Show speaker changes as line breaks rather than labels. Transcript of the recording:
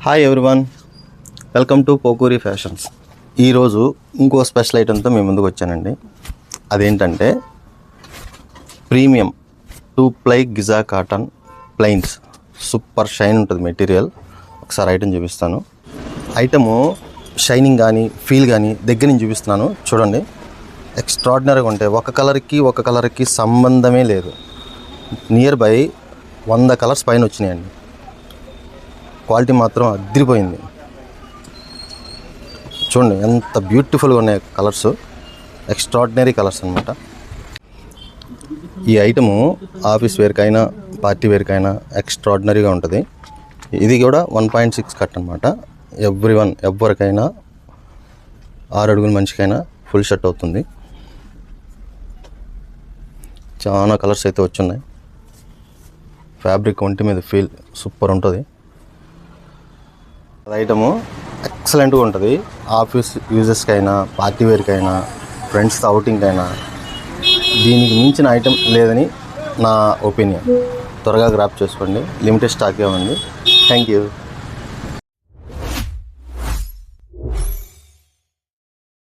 Hi everyone, welcome to Pokuri fashions. ఈరోజు ఇంకో special ఐటెంతో మీ ముందుకు వచ్చానండి. అదేంటంటే premium 2 ply Giza cotton plains. Super shine ఉంటుంది మెటీరియల్. ఒకసారి ఐటెం చూపిస్తాను. ఐటము షైనింగ్ కానీ ఫీల్ కానీ దగ్గర నుంచి చూపిస్తున్నాను చూడండి. ఎక్స్ట్రాడినరీగా ఉంటాయి. ఒక కలర్కి సంబంధమే లేదు. నియర్ బై 100 కలర్స్ పైన వచ్చినాయండి. క్వాలిటీ మాత్రం అదిరిపోయింది. చూడండి ఎంత బ్యూటిఫుల్గా ఉన్నాయి కలర్స్. ఎక్స్ట్రాడినరీ కలర్స్ అనమాట. ఈ ఐటము ఆఫీస్ వేర్కైనా పార్టీ వేర్కైనా ఎక్స్ట్రాడినరీగా ఉంటుంది. ఇది కూడా 1.6 కట్ అనమాట. ఎవరికైనా 6 అడుగుల మనిషికైనా ఫుల్ షర్ట్ అవుతుంది. చాలా కలర్స్ అయితే వచ్చున్నాయి. ఫ్యాబ్రిక్ ఒంటి మీద ఫీల్ సూపర్ ఉంటుంది. ఐటము ఎక్సలెంట్గా ఉంటుంది. ఆఫీస్ యూజెస్కైనా పార్టీ వేర్కైనా ఫ్రెండ్స్తో అవుటింగ్కైనా దీనికి మించిన ఐటెం లేదని నా ఒపీనియన్. త్వరగా గ్రాప్ చేసుకోండి. లిమిటెడ్ స్టాకే ఉంది. Thank you.